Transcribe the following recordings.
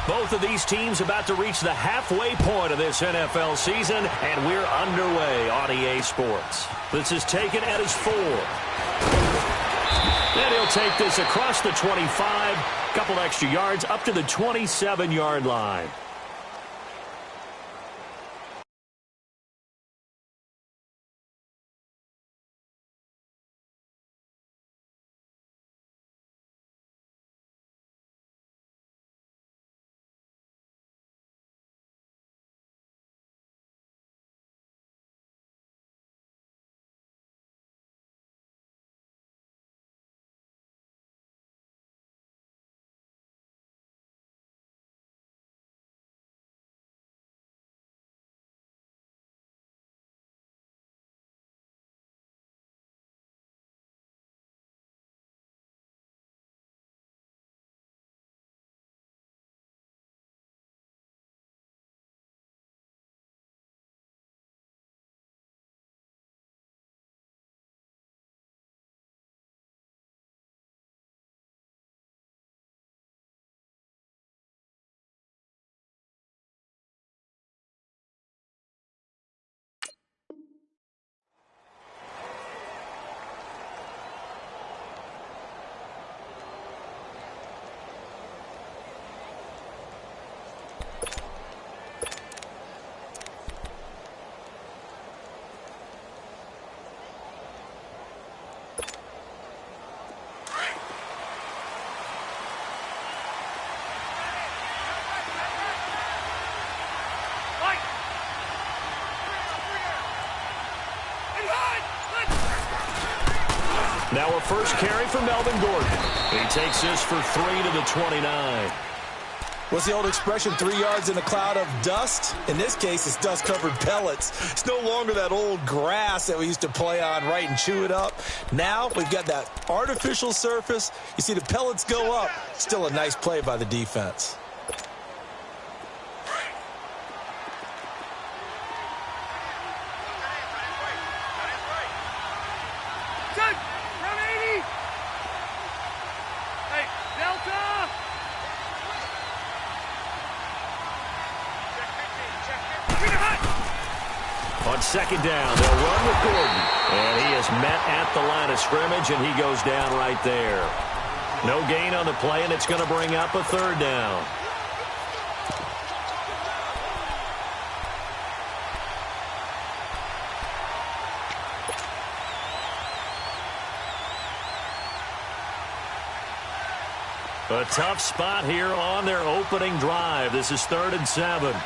Both of these teams about to reach the halfway point of this NFL season, and we're underway on EA Sports. This is taken at his 4. And he'll take this across the 25, couple extra yards up to the 27-yard line. Now a first carry for Melvin Gordon. He takes this for 3 to the 29. What's the old expression, 3 yards in a cloud of dust? In this case, it's dust-covered pellets. It's no longer that old grass that we used to play on, right, and chew it up. Now we've got that artificial surface. You see the pellets go up. Still a nice play by the defense. On second down, they'll run with Gordon. And he is met at the line of scrimmage, and he goes down right there. No gain on the play, and it's going to bring up a third down. A tough spot here on their opening drive. This is 3rd and 7.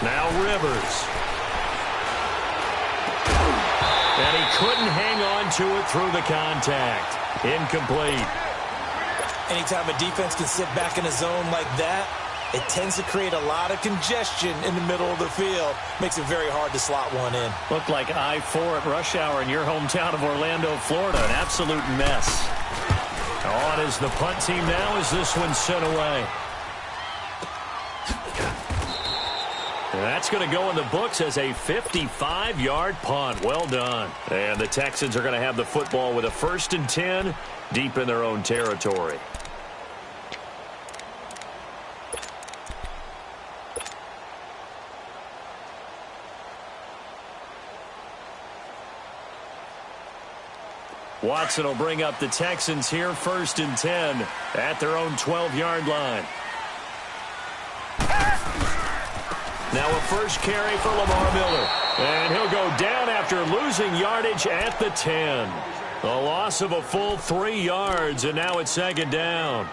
Now Rivers. And he couldn't hang on to it through the contact. Incomplete. Anytime a defense can sit back in a zone like that, it tends to create a lot of congestion in the middle of the field. Makes it very hard to slot one in. Looked like I-4 at rush hour in your hometown of Orlando, Florida. An absolute mess. On is the punt team now as this one's sent away. And that's going to go in the books as a 55-yard punt. Well done. And the Texans are going to have the football with a 1st and 10 deep in their own territory. Watson will bring up the Texans here, 1st and 10 at their own 12-yard line. Now a first carry for Lamar Miller. And he'll go down after losing yardage at the 10. A loss of a full 3 yards, and now it's 2nd down.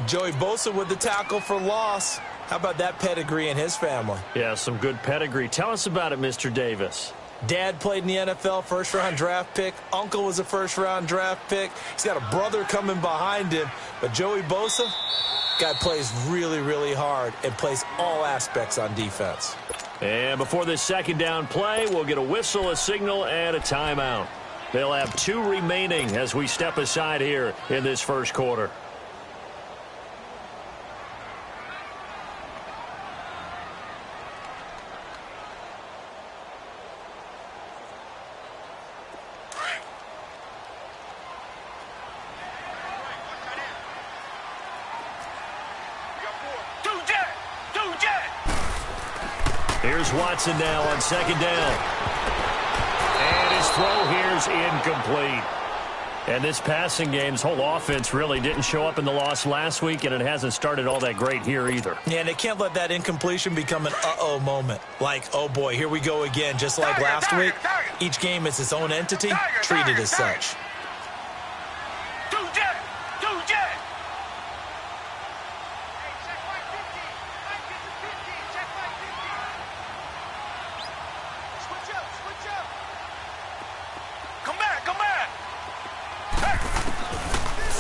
Joey Bosa with the tackle for loss. How about that pedigree in his family? Yeah, some good pedigree. Tell us about it, Mr. Davis. Dad played in the NFL, first-round draft pick. Uncle was a first-round draft pick. He's got a brother coming behind him. But Joey Bosa, guy plays really, really hard and plays all aspects on defense. And before this 2nd down play, we'll get a whistle, a signal, and a timeout. They'll have 2 remaining as we step aside here in this 1st quarter. Here's Watson now on second down. And his throw here's incomplete. And this passing game's whole offense really didn't show up in the loss last week, and it hasn't started all that great here either. Yeah, and they can't let that incompletion become an uh-oh moment. Like, oh boy, here we go again. Just like last week, each game is its own entity, treated as such.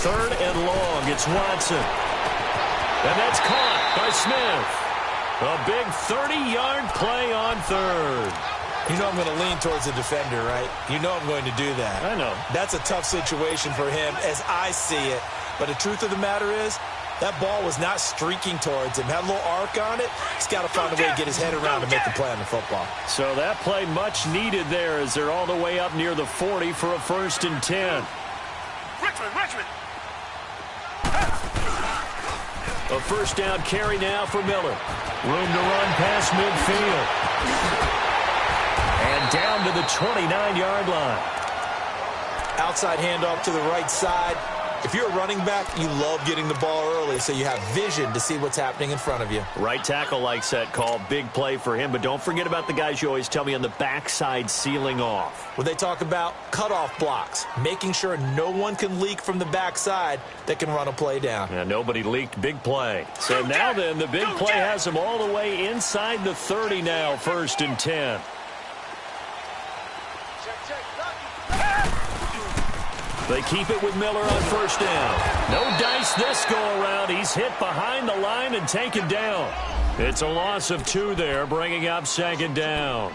Third and long, it's Watson. And that's caught by Smith. A big 30-yard play on third. You know I'm going to lean towards the defender, right? You know I'm going to do that. I know. That's a tough situation for him as I see it. But the truth of the matter is, that ball was not streaking towards him. Had a little arc on it. He's got to find a way to get his head around and make the play on the football. So that play much needed there as they're all the way up near the 40 for a 1st and 10. Richmond. A first down carry now for Miller. Room to run past midfield. And down to the 29-yard line. Outside handoff to the right side. If you're a running back, you love getting the ball early so you have vision to see what's happening in front of you. Right tackle likes that call. Big play for him. But don't forget about the guys you always tell me on the backside sealing off. When they talk about cutoff blocks, making sure no one can leak from the backside that can run a play down. Yeah, nobody leaked. Big play. So now then, the big play has him all the way inside the 30 now. 1st and 10. They keep it with Miller on first down. No dice this go-around. He's hit behind the line and taken down. It's a loss of 2 there, bringing up 2nd down.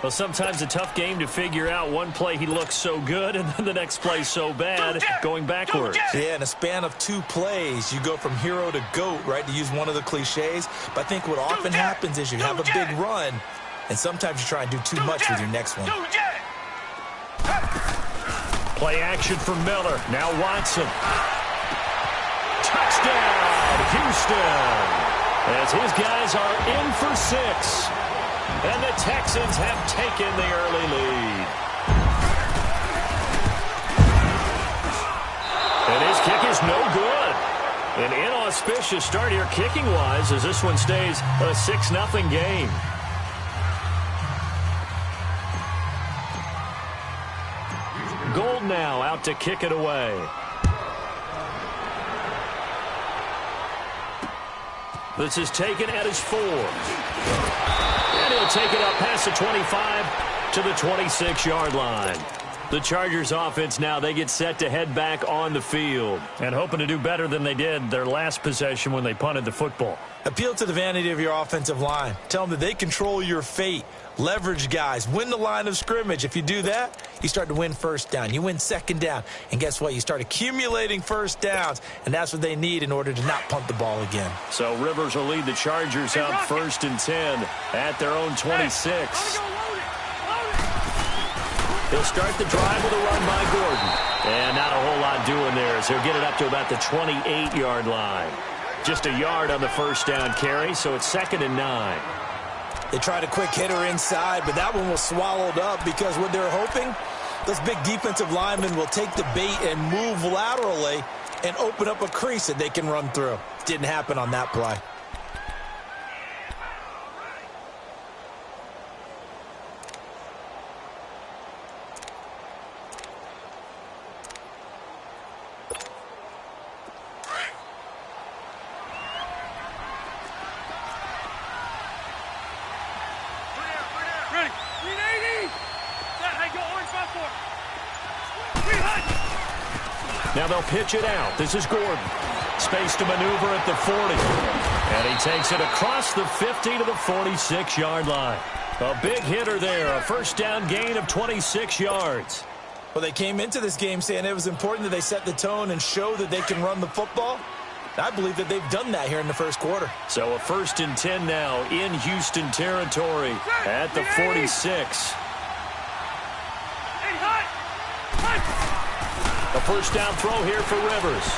Well, sometimes a tough game to figure out. One play he looks so good, and then the next play so bad, going backwards. Yeah, in a span of 2 plays, you go from hero to GOAT, right, to use one of the cliches. But I think what often happens is you have a big run, and sometimes you try and do too much with your next one. Play action for Miller. Now Watson. Touchdown, Houston. As his guys are in for 6. And the Texans have taken the early lead. And his kick is no good. An inauspicious start here kicking-wise as this one stays a 6-0 game. Gold now out to kick it away. This is taken at his 4. And he'll take it up past the 25 to the 26-yard line. The Chargers offense now, they get set to head back on the field and hoping to do better than they did their last possession when they punted the football. Appeal to the vanity of your offensive line. Tell them that they control your fate. Leverage guys. Win the line of scrimmage. If you do that, you start to win first down. You win second down. And guess what? You start accumulating first downs. And that's what they need in order to not punt the ball again. So Rivers will lead the Chargers up 1st and 10 at their own 26. He'll start the drive with a run by Gordon. And not a whole lot doing there as he'll get it up to about the 28-yard line. Just a yard on the first down carry, so it's 2nd and 9. They tried a quick hitter inside, but that one was swallowed up because what they're hoping, those big defensive linemen will take the bait and move laterally and open up a crease that they can run through. Didn't happen on that play. Now they'll pitch it out. This is Gordon. Space to maneuver at the 40. And he takes it across the 50 to the 46-yard line. A big hitter there. A first down gain of 26 yards. Well, they came into this game saying it was important that they set the tone and show that they can run the football. I believe that they've done that here in the first quarter. So a 1st and 10 now in Houston territory at the 46. A first down throw here for Rivers.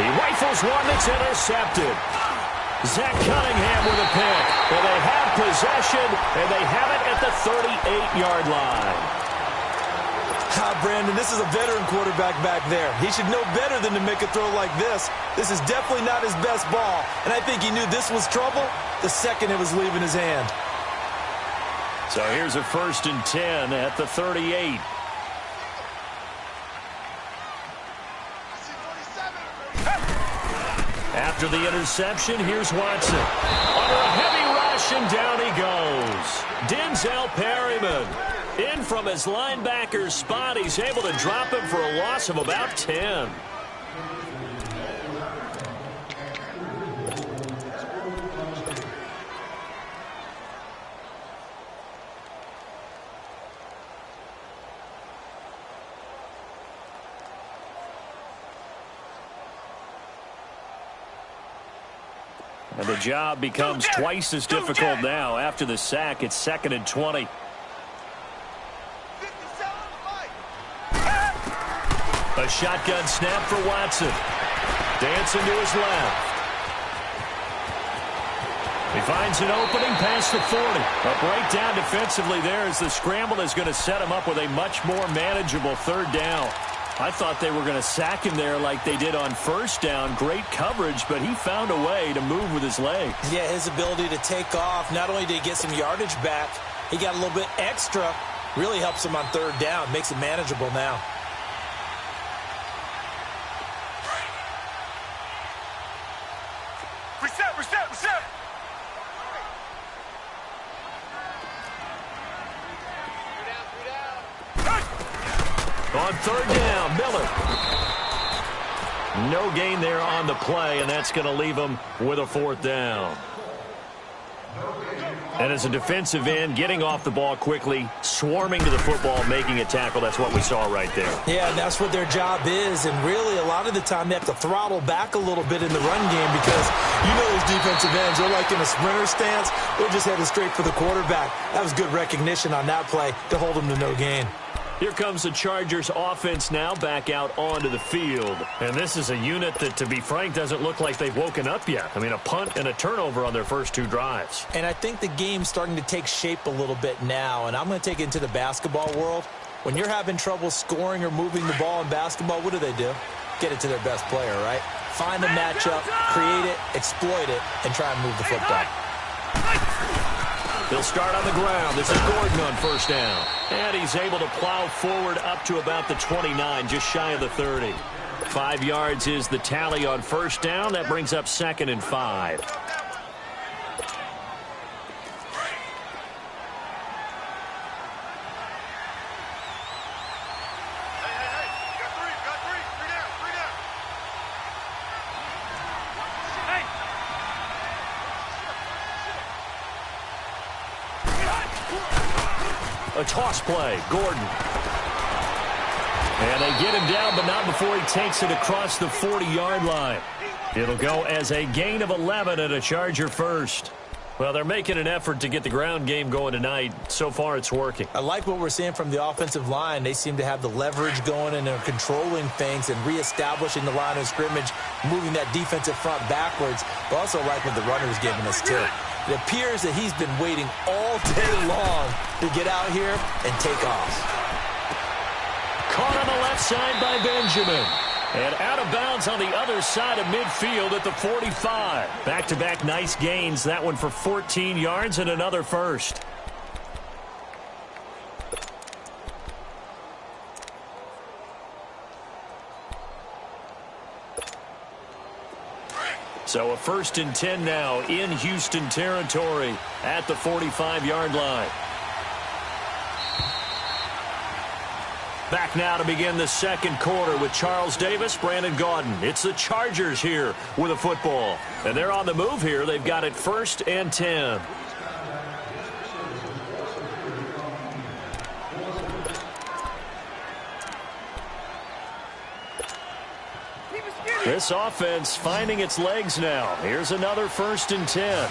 He rifles one that's intercepted. Zach Cunningham with a pick. And they have possession, and they have it at the 38-yard line. Brandon, this is a veteran quarterback back there. He should know better than to make a throw like this. This is definitely not his best ball, and I think he knew this was trouble the second it was leaving his hand. So here's a 1st and 10 at the 38. After the interception, here's Watson. Under a heavy rush, and down he goes. Denzel Perryman. In from his linebacker's spot, he's able to drop him for a loss of about 10. And the job becomes twice as difficult now. After the sack, it's 2nd and 20. A shotgun snap for Watson. Dancing to his left. He finds an opening past the 40. A breakdown defensively there as the scramble is going to set him up with a much more manageable 3rd down. I thought they were going to sack him there like they did on 1st down. Great coverage, but he found a way to move with his legs. Yeah, his ability to take off. Not only did he get some yardage back, he got a little bit extra. Really helps him on 3rd down. Makes it manageable now. Reset. On 3rd down, Miller. No gain there on the play, and that's going to leave him with a 4th down. And as a defensive end, getting off the ball quickly, swarming to the football, making a tackle, that's what we saw right there. Yeah, and that's what their job is. And really, a lot of the time, they have to throttle back a little bit in the run game because you know those defensive ends, they're like in a sprinter stance. They're just headed straight for the quarterback. That was good recognition on that play to hold him to no gain. Here comes the Chargers offense now back out onto the field. And this is a unit that, to be frank, doesn't look like they've woken up yet. I mean, a punt and a turnover on their first 2 drives. And I think the game's starting to take shape a little bit now. And I'm going to take it into the basketball world. When you're having trouble scoring or moving the ball in basketball, what do? Get it to their best player, right? Find a matchup, create it, exploit it, and try and move the football. He'll start on the ground. This is Gordon on 1st down. And he's able to plow forward up to about the 29, just shy of the 30. 5 yards is the tally on 1st down. That brings up 2nd and 5. A toss play, Gordon. And they get him down, but not before he takes it across the 40-yard line. It'll go as a gain of 11 and a Charger 1st. Well, they're making an effort to get the ground game going tonight. So far, it's working. I like what we're seeing from the offensive line. They seem to have the leverage going, and they're controlling things and reestablishing the line of scrimmage, moving that defensive front backwards. But also like what the runner's giving us, too. It appears that he's been waiting all day long to get out here and take off. Caught on the left side by Benjamin. And out of bounds on the other side of midfield at the 45. Back-to-back nice gains. That one for 14 yards and another 1st. So a 1st and 10 now in Houston territory at the 45-yard line. Back now to begin the 2nd quarter with Charles Davis, Brandon Gaudin. It's the Chargers here with a football. And they're on the move here. They've got it 1st and 10. This offense finding its legs now. Here's another 1st and 10.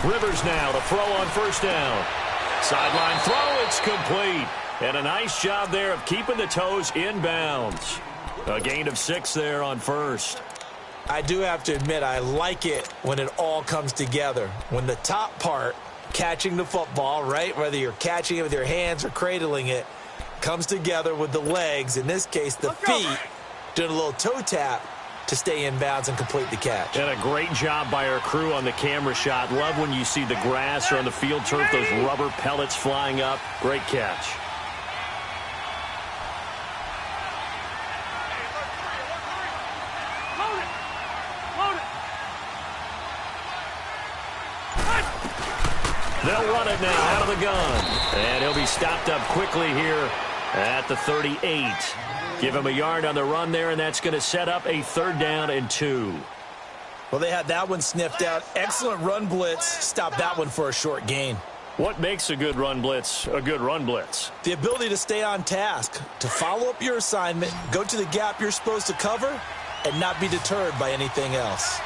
Rivers now to throw on first down. Sideline throw, it's complete. And a nice job there of keeping the toes in bounds. A gain of 6 there on first. I do have to admit, I like it when it all comes together. When the top part, catching the football, right, whether you're catching it with your hands or cradling it, comes together with the legs, in this case the feet, doing a little toe tap to stay in bounds and complete the catch. And a great job by our crew on the camera shot. Love when you see the grass or on the field turf, those rubber pellets flying up. Great catch. They'll run it now out of the gun. And he'll be stopped up quickly here at the 38. Give him a yard on the run there, and that's going to set up a 3rd down and 2. Well, they had that one sniffed out. Excellent run blitz. Stop that one for a short gain. What makes a good run blitz a good run blitz? The ability to stay on task, to follow up your assignment, go to the gap you're supposed to cover, and not be deterred by anything else.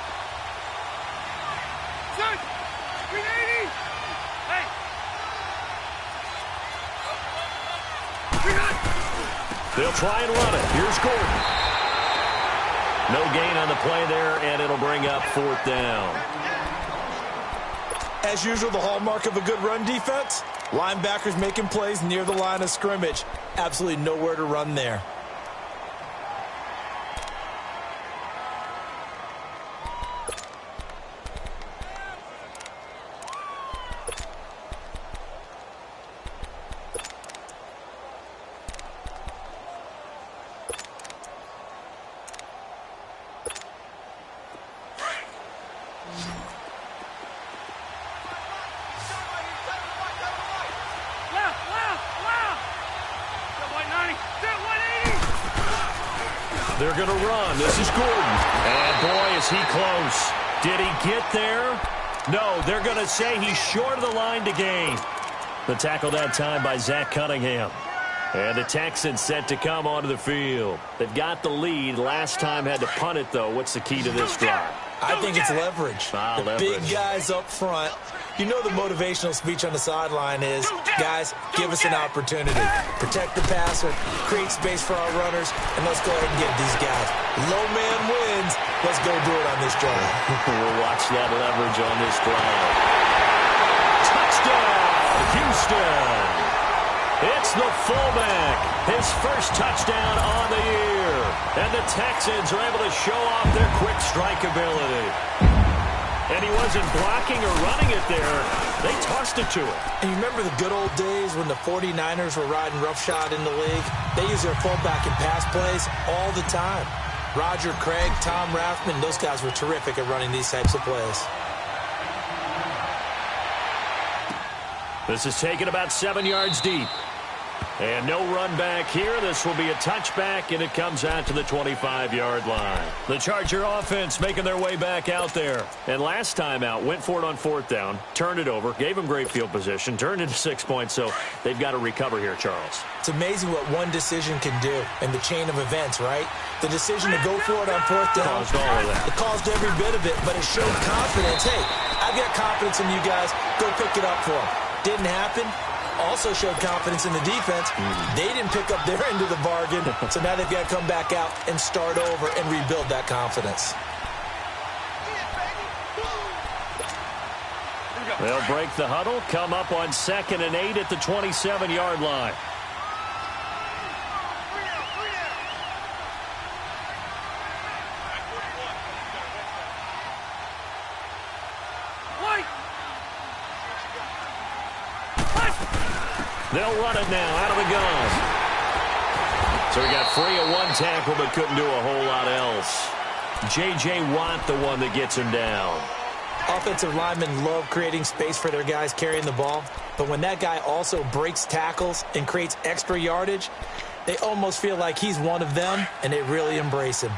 They'll try and run it. Here's Gordon. No gain on the play there, and it'll bring up 4th down. As usual, the hallmark of a good run defense, linebackers making plays near the line of scrimmage. Absolutely nowhere to run there. They're going to run. This is Gordon. And, boy, is he close. Did he get there? No, they're going to say he's short of the line to gain. The tackle that time by Zach Cunningham. And the Texans set to come onto the field. They've got the lead. Last time had to punt it, though. What's the key to this drive? I think it's leverage. The big guys up front. You know the motivational speech on the sideline is, guys, give us an opportunity. Protect the passer, create space for our runners, and let's go ahead and get these guys. Low man wins. Let's go do it on this drive. We'll watch that leverage on this drive. Touchdown, Houston. It's the fullback. His first touchdown on the year. And the Texans are able to show off their quick strike ability. And he wasn't blocking or running it there. They tossed it to him. And you remember the good old days when the 49ers were riding roughshod in the league? They used their fullback in pass plays all the time. Roger Craig, Tom Rathman, those guys were terrific at running these types of plays. This is taken about 7 yards deep. And no run back here. This will be a touchback, and it comes out to the 25-yard line. The Charger offense making their way back out there. And last time out, went for it on 4th down, turned it over, gave them great field position, turned into 6 points, so they've got to recover here, Charles. It's amazing what one decision can do in the chain of events, right? The decision to go for it on 4th down. Caused all of that. It caused every bit of it, but it showed confidence. Hey, I've got confidence in you guys. Go pick it up for them. Didn't happen. Also showed confidence in the defense. They didn't pick up their end of the bargain, so now they've got to come back out and start over and rebuild that confidence. They'll break the huddle, come up on 2nd and 8 at the 27-yard line. They'll run it now out of the gun. So he got free of one tackle but couldn't do a whole lot else. J.J. Watt, the one that gets him down. Offensive linemen love creating space for their guys carrying the ball, but when that guy also breaks tackles and creates extra yardage, they almost feel like he's one of them, and they really embrace him.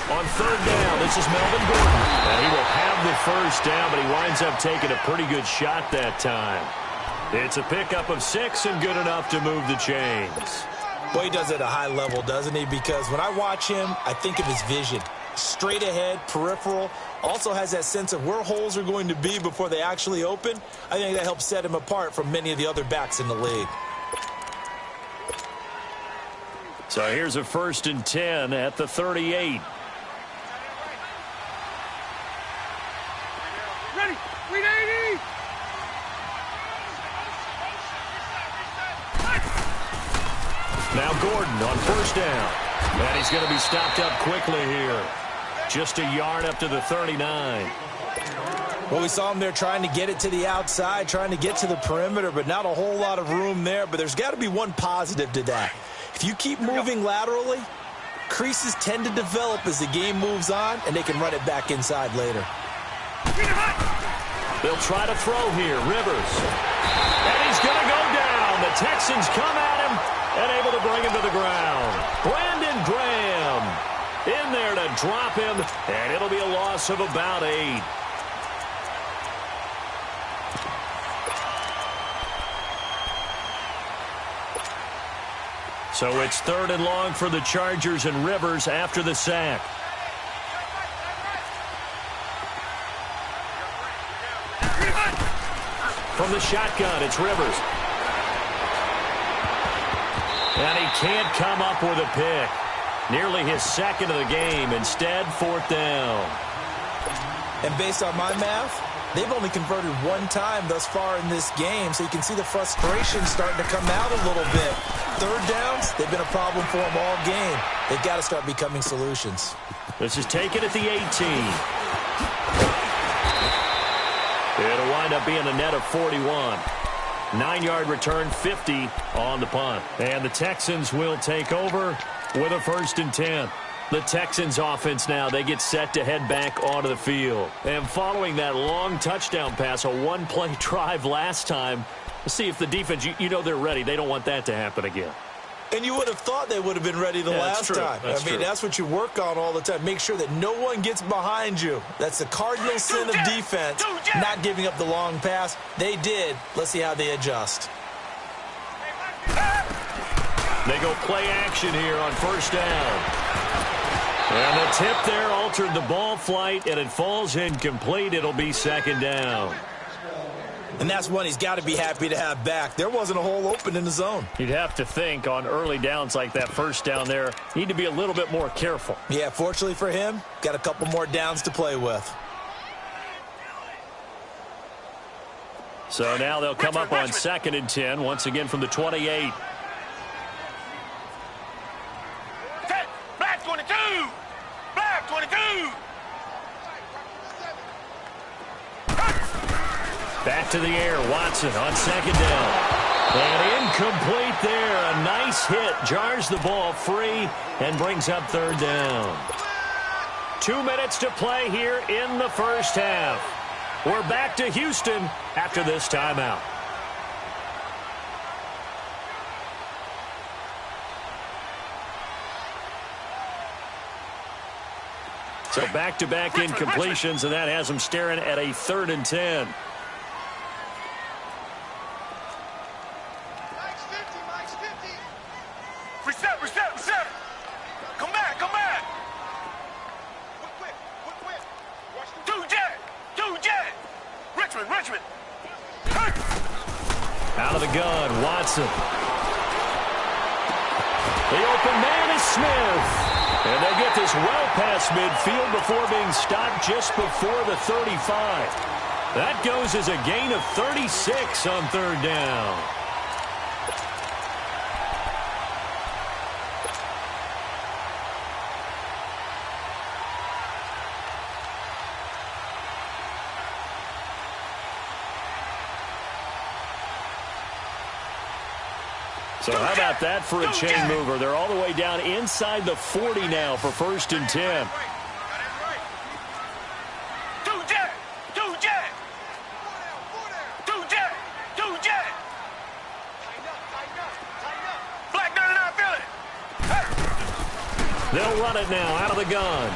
On 3rd down, this is Melvin Gordon. And he will have the first down, but he winds up taking a pretty good shot that time. It's a pickup of 6 and good enough to move the chains. Boy, he does it at a high level, doesn't he? Because when I watch him, I think of his vision. Straight ahead, peripheral, also has that sense of where holes are going to be before they actually open. I think that helps set him apart from many of the other backs in the league. So here's a 1st and 10 at the 38. Ready. Read 80. Now Gordon on 1st down. And he's going to be stopped up quickly here. Just a yard up to the 39. Well, we saw him there trying to get it to the outside, trying to get to the perimeter, but not a whole lot of room there. But there's got to be one positive to that. If you keep moving laterally, creases tend to develop as the game moves on, and they can run it back inside later. They'll try to throw here. Rivers. And he's going to go down. The Texans come at him and able to bring him to the ground. Brandon Graham in there to drop him, and it'll be a loss of about 8. So it's 3rd and long for the Chargers and Rivers after the sack. From the shotgun, it's Rivers. And he can't come up with a pick. Nearly his 2nd of the game. Instead, 4th down. And based on my math, they've only converted 1 time thus far in this game, so you can see the frustration starting to come out a little bit. 3rd downs, they've been a problem for them all game. They've got to start becoming solutions. This is taken at the 18. It'll wind up being a net of 41. 9-yard return, 50 on the punt. And the Texans will take over with a 1st and 10. The Texans offense now, they get set to head back onto the field. And following that long touchdown pass, a 1-play drive last time, let's see if the defense, you know they're ready. They don't want that to happen again. And you would have thought they would have been ready the last time. That's what you work on all the time. Make sure that no one gets behind you. That's the cardinal sin of defense, not giving up the long pass. They did. Let's see how they adjust. They go play action here on 1st down. And the tip there altered the ball flight, and it falls incomplete. It'll be 2nd down. And that's one he's got to be happy to have back. There wasn't a hole open in the zone. You'd have to think on early downs like that 1st down there, need to be a little bit more careful. Yeah, fortunately for him, got a couple more downs to play with. So now they'll come up on 2nd and 10, once again from the 28. Black 22. Black 22. Back to the air, Watson on 2nd down. And incomplete there. A nice hit. Jars the ball free and brings up 3rd down. 2 minutes to play here in the 1st half. We're back to Houston after this timeout. So back-to-back incompletions, and that has them staring at a 3rd and 10. Reset. Come back. Quick. Two jet. Richmond. Out of the gun, Watson. The open man is Smith. And they get this well past midfield before being stopped just before the 35. That goes as a gain of 36 on 3rd down. So how about that for a chain mover? They're all the way down inside the 40 now for 1st and 10. They'll run it now out of the gun.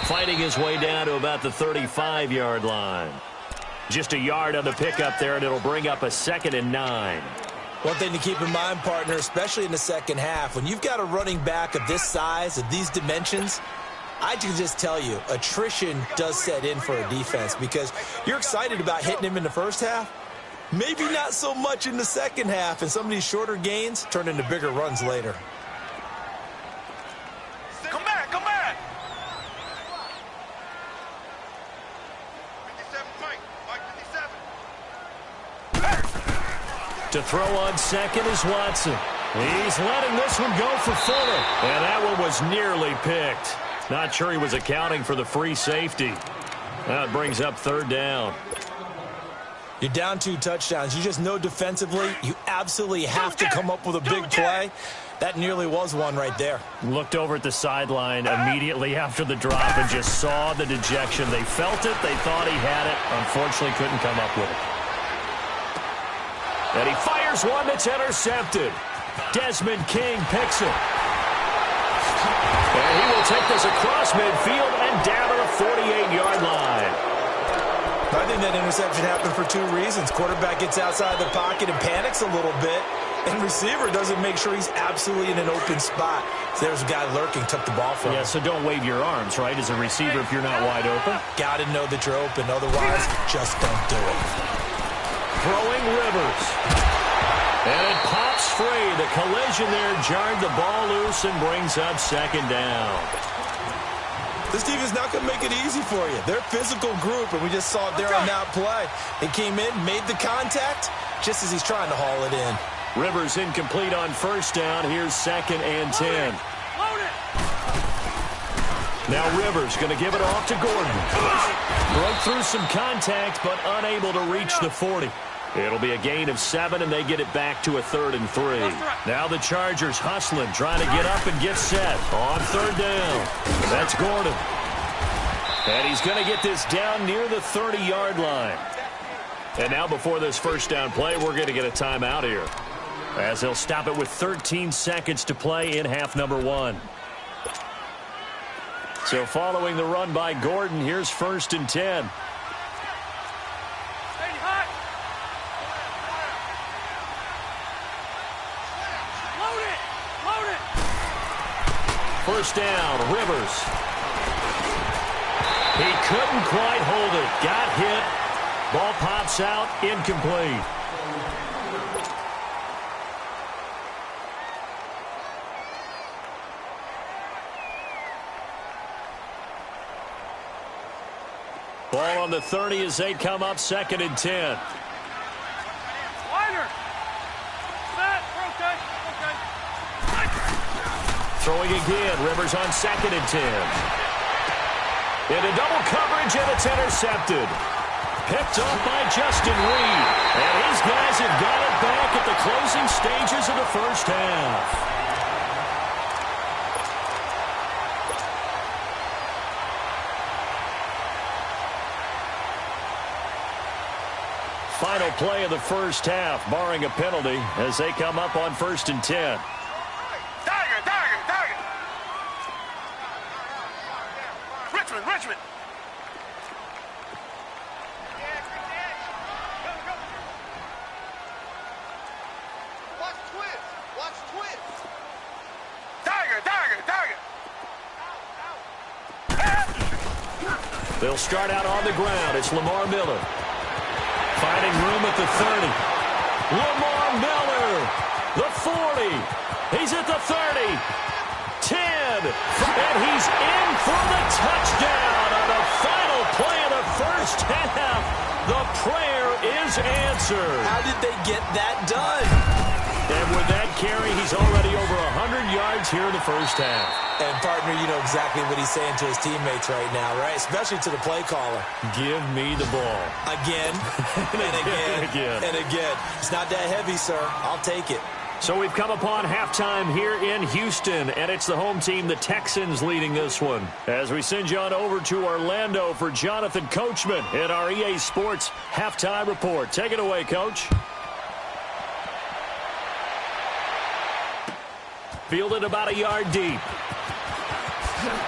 Fighting his way down to about the 35-yard line. Just a yard on the pickup there, and it'll bring up a 2nd and 9. One thing to keep in mind, partner, especially in the second half, when you've got a running back of this size, of these dimensions, I can just tell you, attrition does set in for a defense because you're excited about hitting him in the first half. Maybe not so much in the second half, and some of these shorter gains turn into bigger runs later. Come back, come back. 57 Mike, Mike 57. To throw on second is Watson. He's letting this one go for Fuller, and that one was nearly picked. Not sure he was accounting for the free safety. That brings up 3rd down. You're down 2 touchdowns. You just know defensively you absolutely have to come up with a big play. That nearly was one right there. Looked over at the sideline immediately after the drop and just saw the dejection. They felt it. They thought he had it. Unfortunately, couldn't come up with it. And he fires one that's intercepted. Desmond King picks it. And he will take this across midfield and down to the 48-yard line. I think that interception happened for 2 reasons. Quarterback gets outside the pocket and panics a little bit, and receiver doesn't make sure he's absolutely in an open spot. So there's a guy lurking, took the ball from him. Yeah, so don't wave your arms, right, as a receiver if you're not wide open. Got to know that you're open. Otherwise, just don't do it. Throwing Rivers. And it pops free. The collision there jarred the ball loose and brings up 2nd down. This team is not going to make it easy for you. They're a physical group, and we just saw it there on that play. They came in, made the contact, just as he's trying to haul it in. Rivers incomplete on 1st down. Here's 2nd and 10. Now Rivers going to give it off to Gordon. Broke through some contact, but unable to reach the 40. It'll be a gain of 7, and they get it back to a 3rd and 3. Now the Chargers hustling, trying to get up and get set on 3rd down. That's Gordon. And he's going to get this down near the 30-yard line. And now before this 1st down play, we're going to get a timeout here, as they'll stop it with 13 seconds to play in half number 1. So following the run by Gordon, here's 1st and 10. First down, Rivers. He couldn't quite hold it. Got hit. Ball pops out, incomplete. Ball on the 30 as they come up 2nd and 10. Throwing again, Rivers on 2nd and 10. Into double coverage, and it's intercepted. Picked off by Justin Reed. And his guys have got it back at the closing stages of the 1st half. Final play of the 1st half, barring a penalty, as they come up on 1st and 10. Richmond. Watch twist. Tiger. They'll start out on the ground. It's Lamar Miller. Finding room at the 30. Lamar Miller, the 40. He's at the 30. 10. And he's in for the touchdown on the final play of the 1st half. The prayer is answered. How did they get that done? And with that carry, he's already over 100 yards here in the 1st half. And, partner, you know exactly what he's saying to his teammates right now, right? Especially to the play caller. Give me the ball. Again, and again, and again. It's not that heavy, sir. I'll take it. So we've come upon halftime here in Houston, and it's the home team, the Texans, leading this one. As we send you on over to Orlando for Jonathan Coachman in our EA Sports Halftime Report. Take it away, Coach. Fielded about a yard deep.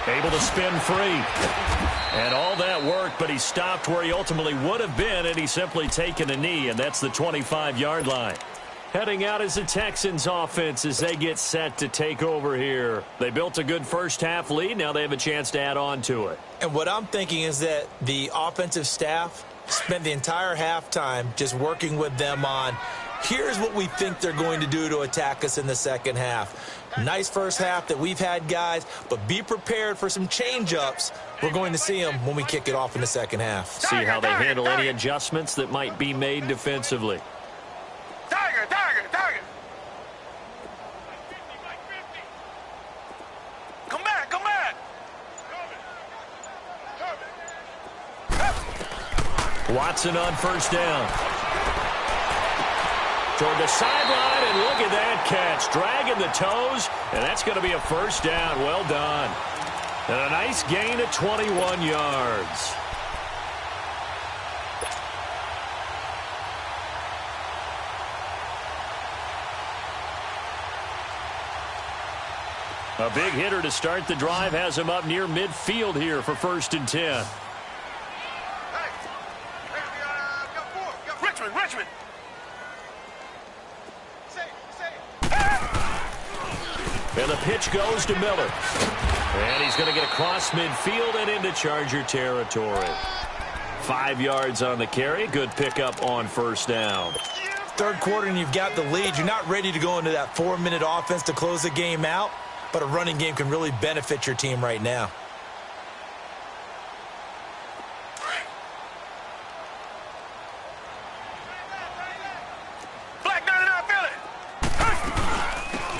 Able to spin free. And all that work, but he stopped where he ultimately would have been, and he's simply taken a knee, and that's the 25-yard line. Heading out is the Texans offense as they get set to take over here. They built a good first-half lead. Now they have a chance to add on to it. And what I'm thinking is that the offensive staff spent the entire halftime just working with them on, here's what we think they're going to do to attack us in the second half. Nice first half that we've had, guys, but be prepared for some change-ups. We're going to see them when we kick it off in the second half. See how they handle any adjustments that might be made defensively. Tiger, tiger, tiger. Come back, come back. Watson on first down. Toward the sideline, and look at that catch. Dragging the toes, and that's going to be a first down. Well done. And a nice gain of 21 yards. A big hitter to start the drive has him up near midfield here for 1st and 10. Richmond. And the pitch goes to Miller. And he's going to get across midfield and into Charger territory. 5 yards on the carry. Good pickup on first down. Third quarter and you've got the lead. You're not ready to go into that 4-minute offense to close the game out, but a running game can really benefit your team right now.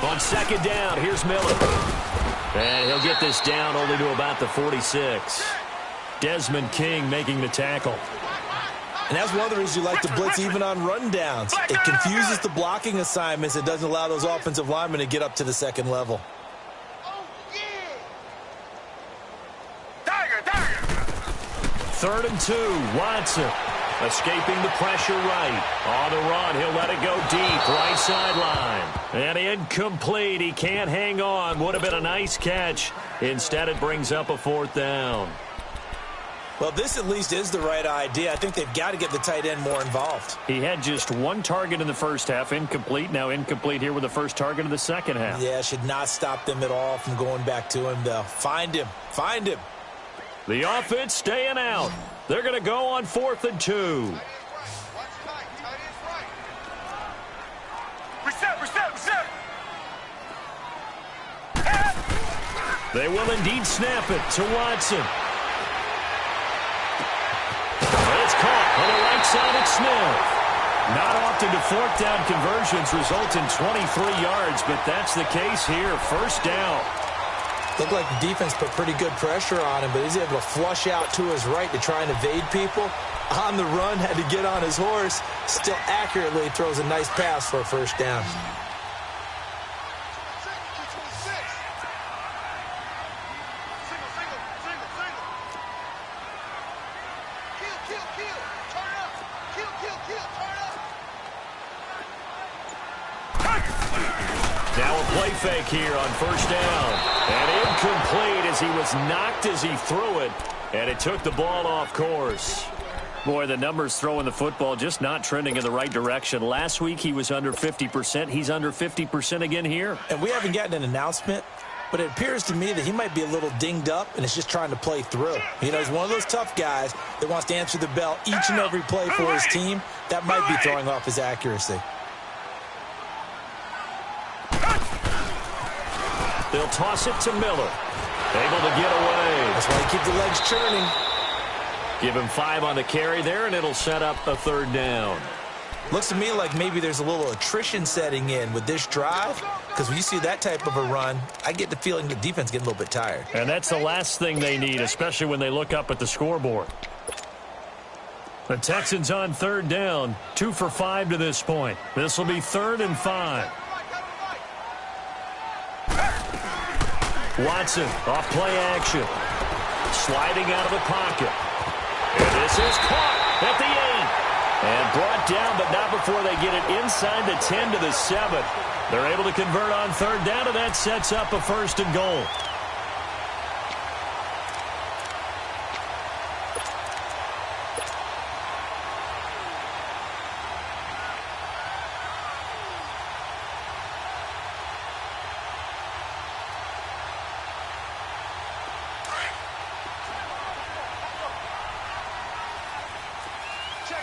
On second down, here's Miller. And he'll get this down only to about the 46. Desmond King making the tackle. And that's one of the reasons you like to blitz even on rundowns. It confuses the blocking assignments. It doesn't allow those offensive linemen to get up to the second level. Tiger. 3rd and 2, Watson. Escaping the pressure right. On the run, he'll let it go deep, right sideline. And incomplete. He can't hang on. Would have been a nice catch. Instead, it brings up a 4th down. Well, this at least is the right idea. I think they've got to get the tight end more involved. He had just 1 target in the first half, incomplete. Now incomplete here with the first target of the second half. Yeah, should not stop them at all from going back to him, though. Find him. Find him. The offense staying out. They're going to go on 4th and 2. Reset. They will indeed snap it to Watson. It's caught on the right side at Smith. Not often do 4th down conversions result in 23 yards, but that's the case here. First down. Looked like the defense put pretty good pressure on him, but he's able to flush out to his right to try and evade people. On the run, had to get on his horse. Still accurately throws a nice pass for a first down. Now a play fake here on first down. And incomplete as he was knocked as he threw it. And it took the ball off course. Boy, the numbers throwing the football just not trending in the right direction. Last week he was under 50%. He's under 50% again here. And we haven't gotten an announcement, but it appears to me that he might be a little dinged up and is just trying to play through. You know, he's one of those tough guys that wants to answer the bell each and every play for his team. That might be throwing off his accuracy. They'll toss it to Miller. Able to get away. That's why you keep the legs churning. Give him 5 on the carry there, and it'll set up a 3rd down. Looks to me like maybe there's a little attrition setting in with this drive, because when you see that type of a run, I get the feeling the defense getting a little bit tired. And that's the last thing they need, especially when they look up at the scoreboard. The Texans on 3rd down, 2 for 5 to this point. This will be 3rd and 5. Watson off play action. Sliding out of the pocket. And this is caught at the 8. And brought down, but not before they get it inside the 10 to the 7. They're able to convert on 3rd down, and that sets up a 1st and goal.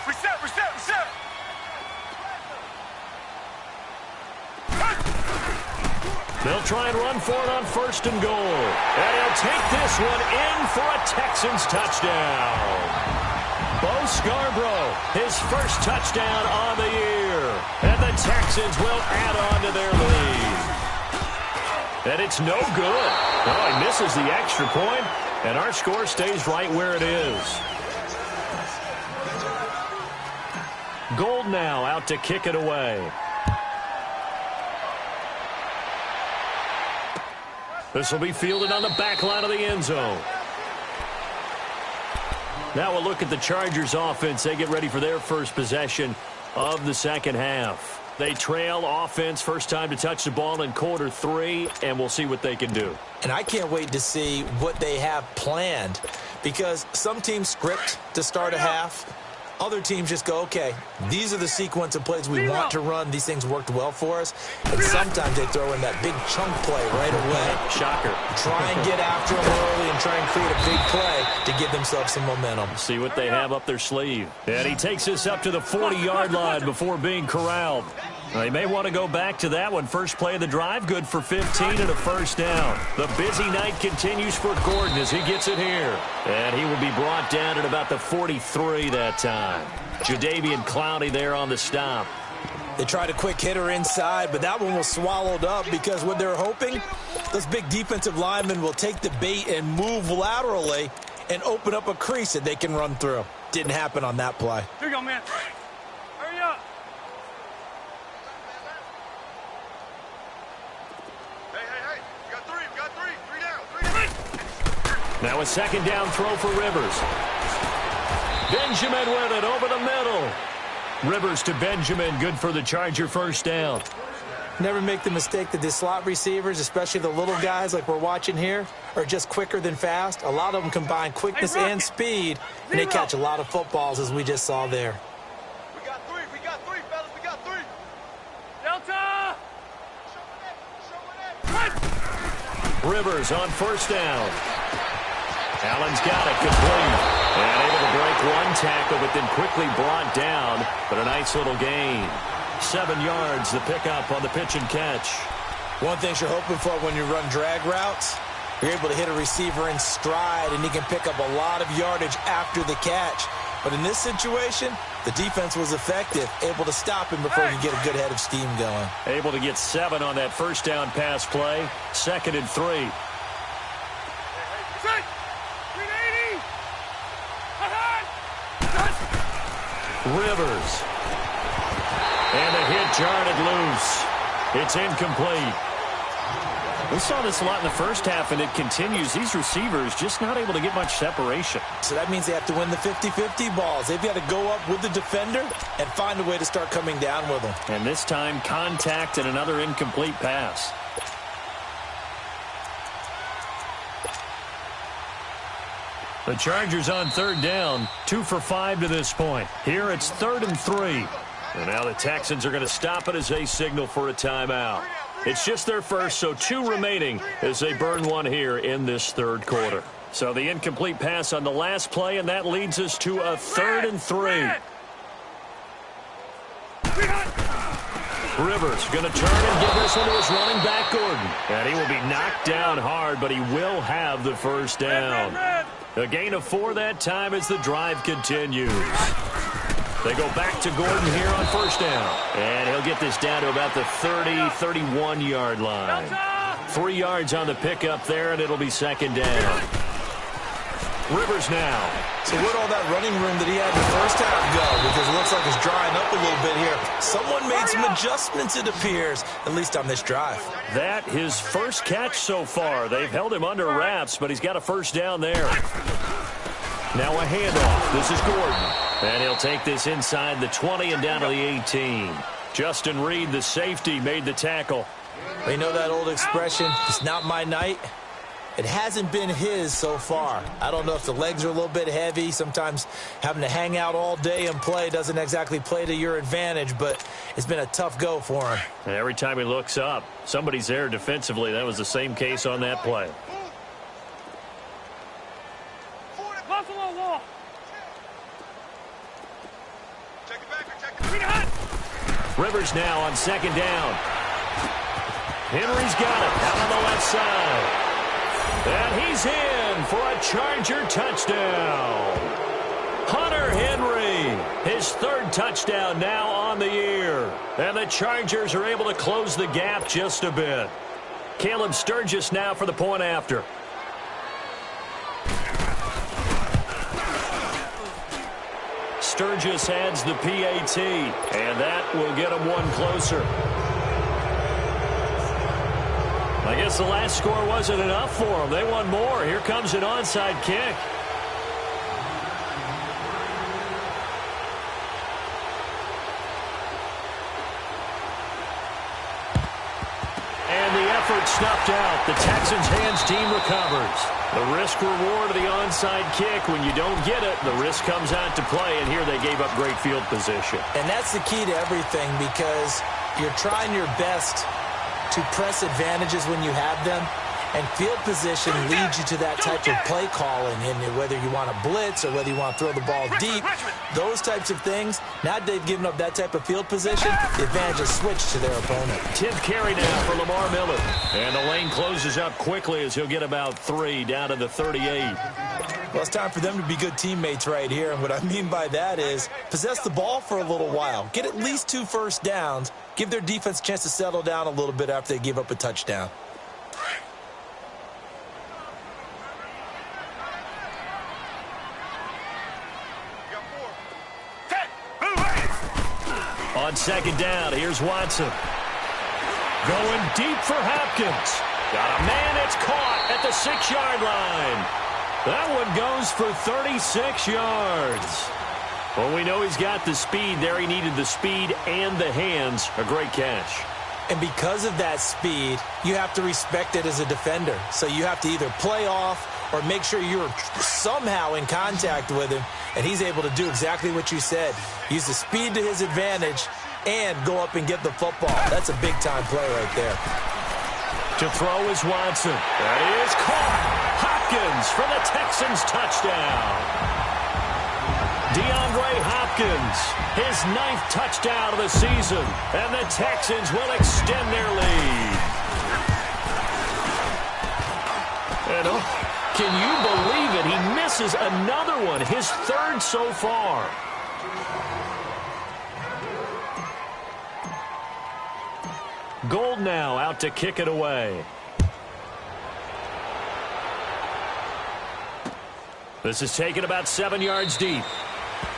Reset, reset, reset. They'll try and run for it on 1st and goal. And he'll take this one in for a Texans touchdown. Bo Scarborough, his first touchdown on the year. And the Texans will add on to their lead. And it's no good. Oh, he misses the extra point, and our score stays right where it is. Gold now out to kick it away. This will be fielded on the back line of the end zone. Now we'll look at the Chargers offense. They get ready for their first possession of the second half. They trail offense, first time to touch the ball in quarter 3, and we'll see what they can do. And I can't wait to see what they have planned, because some teams script to start a half. Other teams just go, okay, these are the sequence of plays we want to run. These things worked well for us. And sometimes they throw in that big chunk play right away. Shocker. Try and get after them early and try and create a big play to give themselves some momentum. See what they have up their sleeve. And he takes this up to the 40-yard line before being corralled. They may want to go back to that one. First play of the drive, good for 15 and a first down. The busy night continues for Gordon as he gets it here. And he will be brought down at about the 43 that time. Jadeveon Clowney there on the stop. They tried a quick hitter inside, but that one was swallowed up because what they're hoping, those big defensive linemen will take the bait and move laterally and open up a crease that they can run through. Didn't happen on that play. Here you go, man. Hurry up. Hey. You got three. You got three. Three down. Now a second down throw for Rivers. Benjamin with it over the middle. Rivers to Benjamin, good for the Charger first down. Never make the mistake that the slot receivers, especially the little guys like we're watching here, are just quicker than fast. A lot of them combine quickness and speed, and they catch a lot of footballs, as we just saw there. We got three, fellas. We got three. Delta! Rivers on first down. Allen's got it complete. And able to break one tackle, but then quickly brought down. But a nice little gain. 7 yards, the pickup on the pitch and catch. One thing you're hoping for when you run drag routes, you're able to hit a receiver in stride, and he can pick up a lot of yardage after the catch. But in this situation, the defense was effective, able to stop him before he could get a good head of steam going. Able to get 7 on that first down pass play. 2nd and 3. Rivers. And the hit jarred loose. It's incomplete. We saw this a lot in the first half, and it continues. These receivers just not able to get much separation. So that means they have to win the 50-50 balls. They've got to go up with the defender and find a way to start coming down with them. And this time, contact and another incomplete pass. The Chargers on 3rd down, 2 for 5 to this point. Here it's 3rd and 3. And now the Texans are going to stop it as they signal for a timeout. It's just their first, so 2 remaining as they burn one here in this 3rd quarter. So the incomplete pass on the last play, and that leads us to a 3rd and 3. Rivers going to turn and give this one to his running back, Gordon. And he will be knocked down hard, but he will have the first down. A gain of 4 that time as the drive continues. They go back to Gordon here on first down. And he'll get this down to about the 30, 31-yard line. 3 yards on the pickup there, and it'll be 2nd down. Rivers now. So where'd all that running room that he had in the first half go? Because it looks like it's drying up a little bit here. Someone made some adjustments, it appears, at least on this drive. That his first catch so far. They've held him under wraps, but he's got a first down there. Now a handoff. This is Gordon. And he'll take this inside the 20 and down to the 18. Justin Reed, the safety, made the tackle. They know that old expression, it's not my night. It hasn't been his so far. I don't know if the legs are a little bit heavy. Sometimes having to hang out all day and play doesn't exactly play to your advantage, but it's been a tough go for him. And every time he looks up, somebody's there defensively. That was the same case on that play. Rivers now on second down. Henry's got it out on the left side. And he's in for a Charger touchdown. Hunter Henry, his third touchdown now on the year. And the Chargers are able to close the gap just a bit. Caleb Sturgis now for the point after. Sturgis adds the PAT, and that will get him one closer. I guess the last score wasn't enough for them. They want more. Here comes an onside kick. And the effort snuffed out. The Texans' hands team recovers. The risk-reward of the onside kick, when you don't get it, the risk comes out to play, and here they gave up great field position. And that's the key to everything, because you're trying your best to press advantages when you have them, and field position leads you to that type of play calling, and whether you want to blitz or whether you want to throw the ball deep, those types of things. Now they've given up that type of field position, the advantage is switched to their opponent. 10th carry now for Lamar Miller. And the lane closes up quickly as he'll get about 3 down to the 38. Well, it's time for them to be good teammates right here, and what I mean by that is possess the ball for a little while. Get at least 2 first downs. Give their defense a chance to settle down a little bit after they give up a touchdown. On second down, here's Watson. Going deep for Hopkins. Got a man that's caught at the 6-yard line. That one goes for 36 yards. Well, we know he's got the speed there. He needed the speed and the hands. A great catch. And because of that speed, you have to respect it as a defender. So you have to either play off or make sure you're somehow in contact with him, and he's able to do exactly what you said. Use the speed to his advantage and go up and get the football. That's a big-time play right there. To throw is Watson. That is caught. Hopkins for the Texans touchdown. DeAndre Hopkins, his 9th touchdown of the season, and the Texans will extend their lead. And can you believe it? He misses another one, his 3rd so far. Gold now out to kick it away. This is taken about 7 yards deep.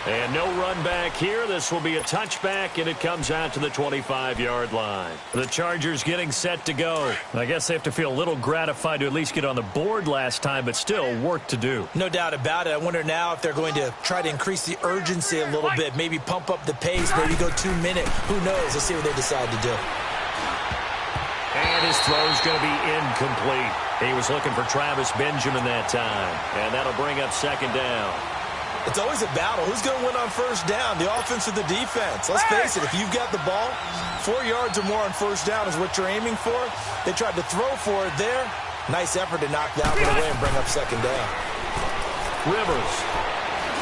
And no run back here. This will be a touchback, and it comes out to the 25-yard line. The Chargers getting set to go. I guess they have to feel a little gratified to at least get on the board last time, but still work to do. No doubt about it. I wonder now if they're going to try to increase the urgency a little bit, maybe pump up the pace, maybe go 2-minute. Who knows? Let's see what they decide to do. And his throw's going to be incomplete. He was looking for Travis Benjamin that time, and that'll bring up second down. It's always a battle. Who's going to win on first down, the offense or the defense? Let's face it, if you've got the ball, 4 yards or more on first down is what you're aiming for. They tried to throw for it there. Nice effort to knock that one away and bring up second down. Rivers.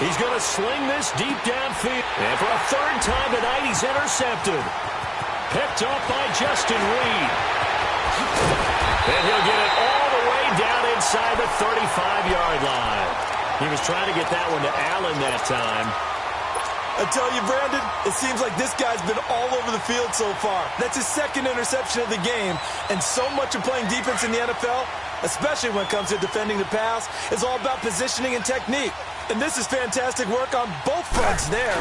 He's going to sling this deep downfield. And for a 3rd time tonight, he's intercepted. Picked up by Justin Reed. And he'll get it all the way down inside the 35-yard line. He was trying to get that one to Allen that time. I tell you, Brandon, it seems like this guy's been all over the field so far. That's his 2nd interception of the game. And so much of playing defense in the NFL, especially when it comes to defending the pass, is all about positioning and technique. And this is fantastic work on both fronts there.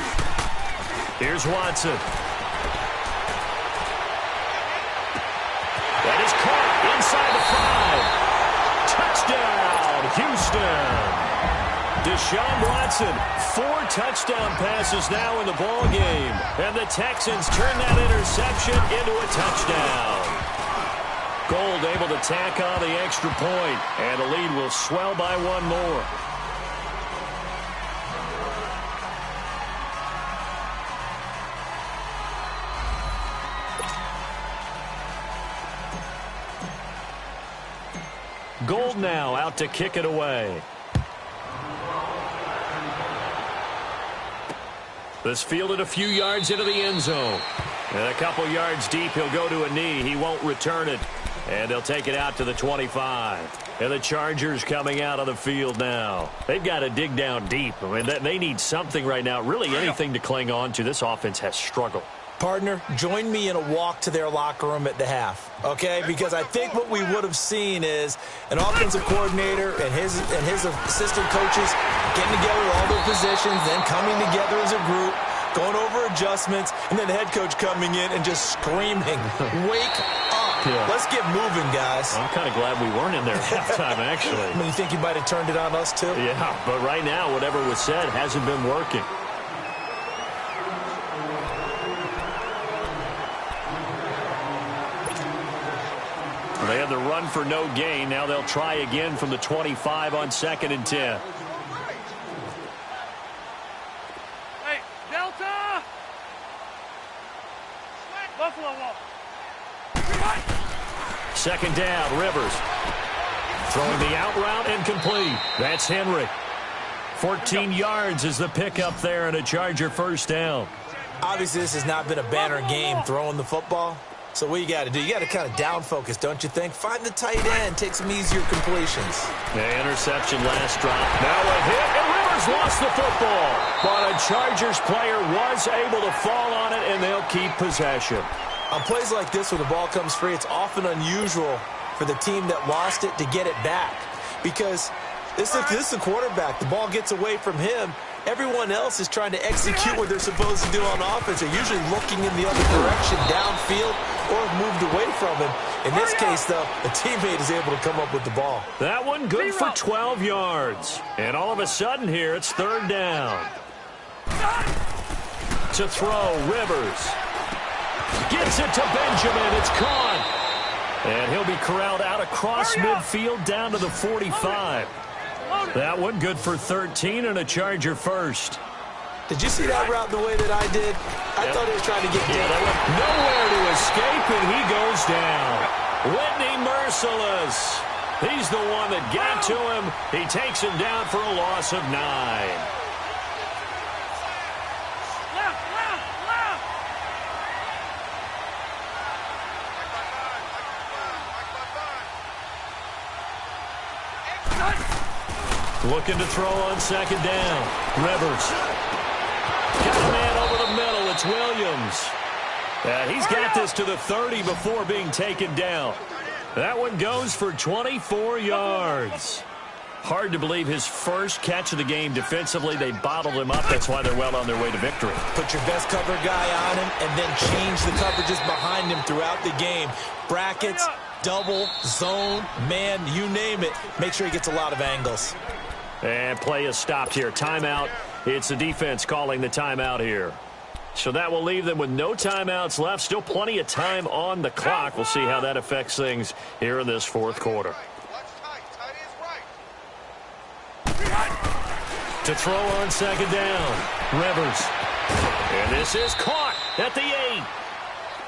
Here's Watson. That is caught inside the 5. Touchdown, Houston. Deshaun Watson, 4 touchdown passes now in the ballgame. And the Texans turn that interception into a touchdown. Gold able to tack on the extra point, and the lead will swell by 1 more. Gold now out to kick it away. This fielded a few yards into the end zone. And a couple yards deep, he'll go to a knee. He won't return it. And they'll take it out to the 25. And the Chargers coming out of the field now. They've got to dig down deep. I mean, they need something right now, really anything to cling on to. This offense has struggled. Partner, join me in a walk to their locker room at the half, okay? Because I think what we would have seen is an offensive coordinator and his assistant coaches getting together with all their positions, then coming together as a group, going over adjustments, and then the head coach coming in and just screaming, wake up. Yeah. Let's get moving, guys. I'm kind of glad we weren't in there at halftime, actually. I mean, you think you might have turned it on us, too? Yeah, but right now, whatever was said hasn't been working. They had the run for no gain. Now they'll try again from the 25 on 2nd and 10. Hey, Delta! Buffalo wall. 2nd down, Rivers. Throwing the out route incomplete. That's Henry. 14 yards is the pickup there and a Charger first down. Obviously, this has not been a banner game throwing the football. So what you got to do, you got to kind of down focus, don't you think? Find the tight end, take some easier completions. The interception last drop. Now a hit, and Rivers lost the football. But a Chargers player was able to fall on it, and they'll keep possession. On plays like this where the ball comes free, it's often unusual for the team that lost it to get it back. Because this is the quarterback. The ball gets away from him. Everyone else is trying to execute what they're supposed to do on offense. They're usually looking in the other direction, downfield, or moved away from him. In this case, though, a teammate is able to come up with the ball. That one good for 12 yards. And all of a sudden here, it's 3rd down. To throw, Rivers. Gets it to Benjamin. It's caught. And he'll be corralled out across midfield down to the 45. That one good for 13 and a Charger first. Did you see that route the way that I did? I thought he was trying to get down. Nowhere to escape, and he goes down. Whitney Merciless. He's the one that got to him. He takes him down for a loss of 9. Looking to throw on 2nd down. Rivers. Got a man over the middle. It's Williams. He's got this to the 30 before being taken down. That one goes for 24 yards. Hard to believe his first catch of the game defensively. They bottled him up. That's why they're well on their way to victory. Put your best cover guy on him and then change the coverages behind him throughout the game. Brackets, double, zone, man, you name it. Make sure he gets a lot of angles. And play is stopped here. Timeout. It's the defense calling the timeout here. So that will leave them with no timeouts left. Still plenty of time on the clock. We'll see how that affects things here in this 4th quarter. To throw on 2nd down. Rivers. And this is caught at the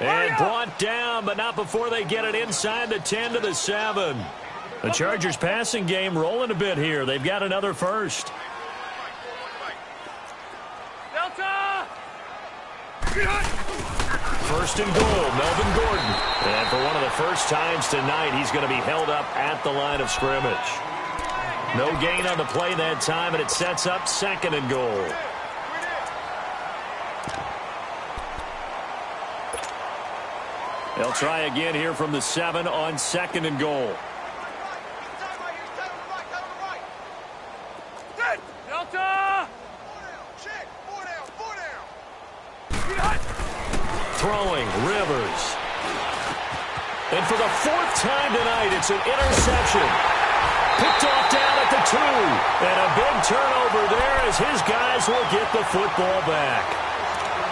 8. And brought down, but not before they get it inside the 10 to the 7. The Chargers passing game rolling a bit here. They've got another first. Delta! 1st and goal, Melvin Gordon. And for one of the first times tonight, he's going to be held up at the line of scrimmage. No gain on the play that time, and it sets up 2nd and goal. They'll try again here from the 7 on 2nd and goal. Delta! Throwing, Rivers. And for the 4th time tonight, it's an interception. Picked off down at the 2. And a big turnover there as his guys will get the football back.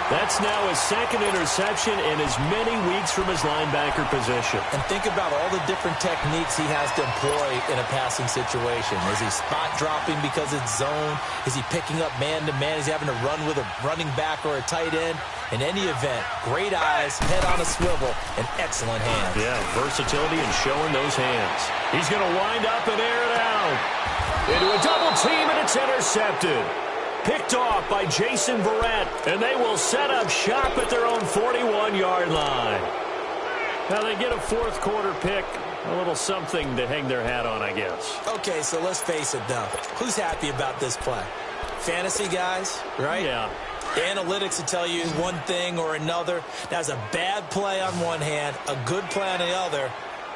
That's now his 2nd interception in as many weeks from his linebacker position. And think about all the different techniques he has to employ in a passing situation. Is he spot dropping because it's zone? Is he picking up man-to-man? Is he having to run with a running back or a tight end? In any event, great eyes, head on a swivel, and excellent hands. Yeah, versatility and showing those hands. He's going to wind up and air it out. Into a double team, and it's intercepted. Picked off by Jason Verrett, and they will set up shop at their own 41-yard line. Now they get a fourth quarter pick, a little something to hang their hat on, I guess. Okay, so let's face it, though. Who's happy about this play? Fantasy guys, right? Yeah. The analytics will tell you one thing or another. That's a bad play on one hand, a good play on the other,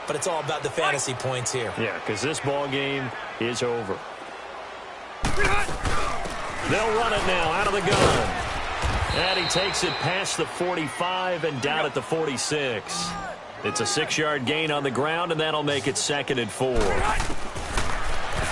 but it's all about the fantasy points here. Yeah, because this ball game is over. They'll run it now out of the gun. And he takes it past the 45 and down at the 46. It's a 6-yard gain on the ground, and that'll make it 2nd and 4.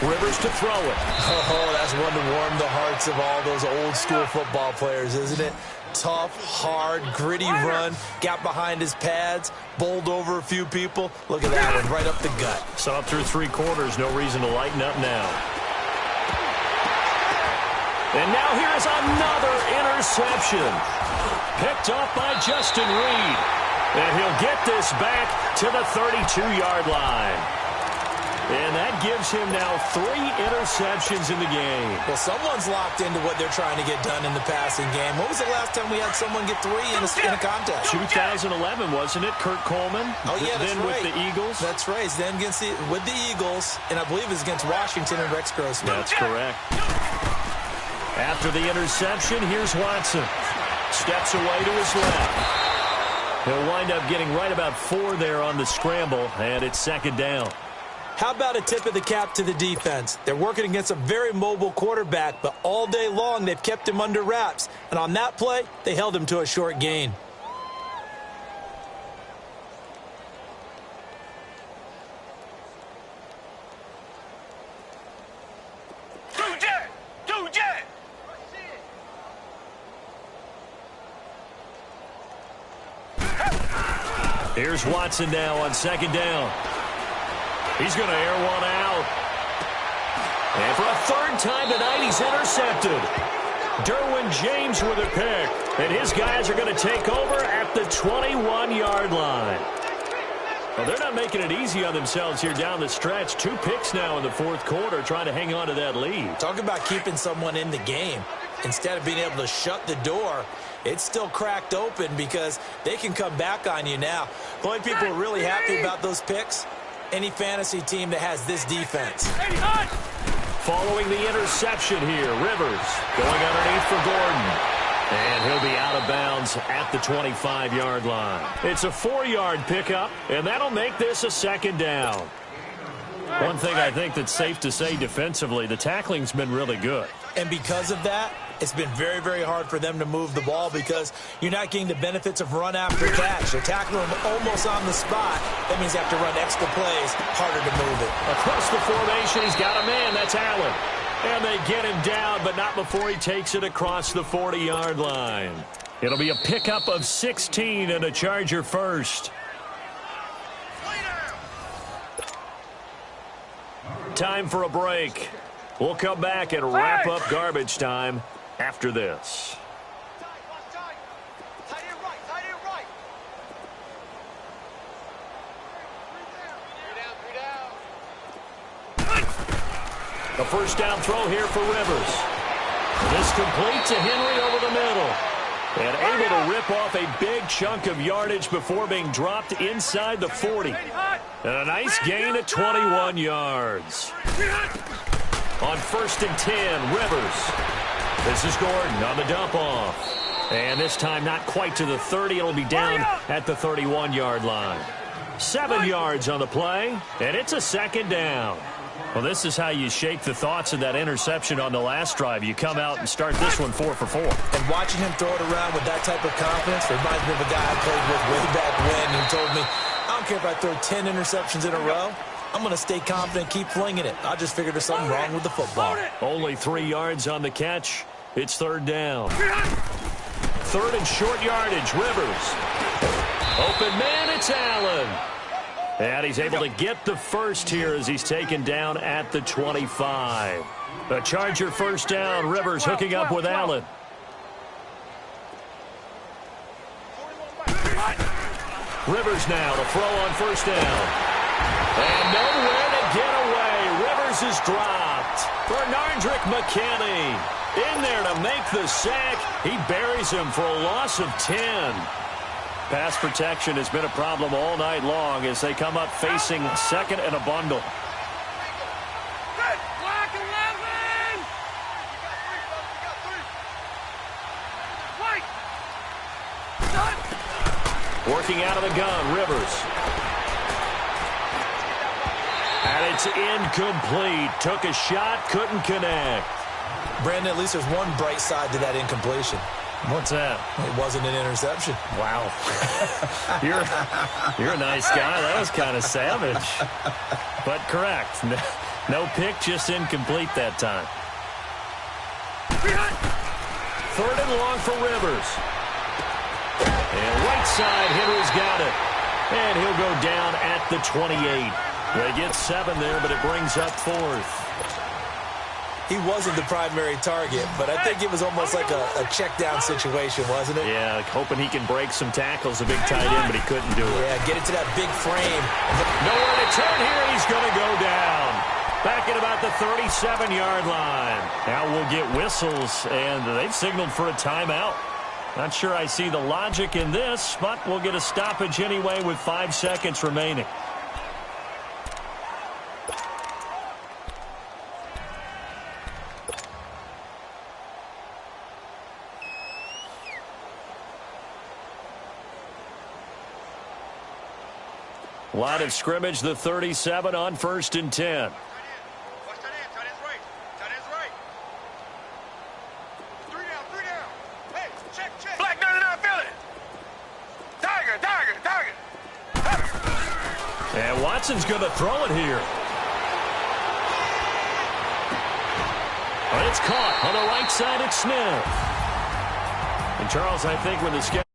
Rivers to throw it. Oh, that's one to warm the hearts of all those old-school football players, isn't it? Tough, hard, gritty run. Got behind his pads, bowled over a few people. Look at that one, right up the gut. Saw it through 3 quarters. No reason to lighten up now. And now here's another interception. Picked off by Justin Reed. And he'll get this back to the 32-yard line. And that gives him now 3 interceptions in the game. Well, someone's locked into what they're trying to get done in the passing game. When was the last time we had someone get 3 in a contest? 2011, wasn't it? Kurt Coleman. Oh, yeah, that's then right. with the Eagles. That's right. Then with the Eagles, and I believe it was against Washington and Rex Grossman. That's correct. After the interception, here's Watson. Steps away to his left. He'll wind up getting right about 4 there on the scramble, and it's 2nd down. How about a tip of the cap to the defense? They're working against a very mobile quarterback, but all day long they've kept him under wraps. And on that play, they held him to a short gain. Here's Watson now on 2nd down. He's going to air one out. And for a 3rd time tonight, he's intercepted. Derwin James with a pick. And his guys are going to take over at the 21-yard line. Well, they're not making it easy on themselves here down the stretch. 2 picks now in the 4th quarter, trying to hang on to that lead. Talk about keeping someone in the game. Instead of being able to shut the door, it's still cracked open because they can come back on you now. The only people who are really happy about those picks, any fantasy team that has this defense. Following the interception here, Rivers going underneath for Gordon. And he'll be out of bounds at the 25-yard line. It's a 4-yard pickup, and that'll make this a 2nd down. One thing I think that's safe to say defensively, the tackling's been really good. And because of that, it's been very, very hard for them to move the ball because you're not getting the benefits of run after catch. They're tackling them almost on the spot. That means they have to run extra plays, harder to move it. Across the formation, he's got a man. That's Allen. And they get him down, but not before he takes it across the 40-yard line. It'll be a pickup of 16 and a Charger first. Time for a break. We'll come back and wrap up garbage time after this. A 1st down throw here for Rivers. This complete to Henry over the middle. And able to rip off a big chunk of yardage before being dropped inside the 40. And a nice gain at 21 yards. On 1st and 10, Rivers. This is Gordon on the dump off. And this time not quite to the 30. It'll be down at the 31-yard line. 7 yards on the play, and it's a 2nd down. Well, this is how you shake the thoughts of that interception on the last drive. You come out and start this one 4 for 4. And watching him throw it around with that type of confidence reminds me of a guy I played with way back when who told me, I don't care if I throw 10 interceptions in a row. I'm going to stay confident, keep flinging it. I just figured there's something wrong with the football. Only 3 yards on the catch. It's 3rd down. 3rd and short yardage, Rivers. Open man, it's Allen. And he's able to get the first here as he's taken down at the 25. The Charger 1st down. Rivers hooking up with Allen. Rivers now to throw on 1st down. And nowhere to get away. Rivers is dropped. Bernardrick McKinney In there to make the sack. He buries him for a loss of 10. Pass protection has been a problem all night long as they come up facing second and a bundle. Black 11! White! Working out of the gun, Rivers. And it's incomplete. Took a shot, couldn't connect. Brandon, at least there's one bright side to that incompletion. What's that? It wasn't an interception. Wow. You're a nice guy. That was kind of savage. But correct. No pick, just incomplete that time. Third and long for Rivers. And right side, Henry's got it. And he'll go down at the 28. They get 7 there, but it brings up 4th. He wasn't the primary target, but I think it was almost like a check-down situation, wasn't it? Yeah, like hoping he can break some tackles, a big tight end, but he couldn't do it. Yeah, get it to that big frame. Nowhere to turn here. He's going to go down. Back at about the 37-yard line. Now we'll get whistles, and they've signaled for a timeout. Not sure I see the logic in this, but we'll get a stoppage anyway with 5 seconds remaining. Line of scrimmage, the 37 on 1st and 10. Watch tight end. Tight end's right. Tight end's right. 3 down, 3 down. Hey, check. Black 99, feel it. Tiger. And Watson's going to throw it here. But it's caught on the right side at Smith. And Charles, I think when the schedule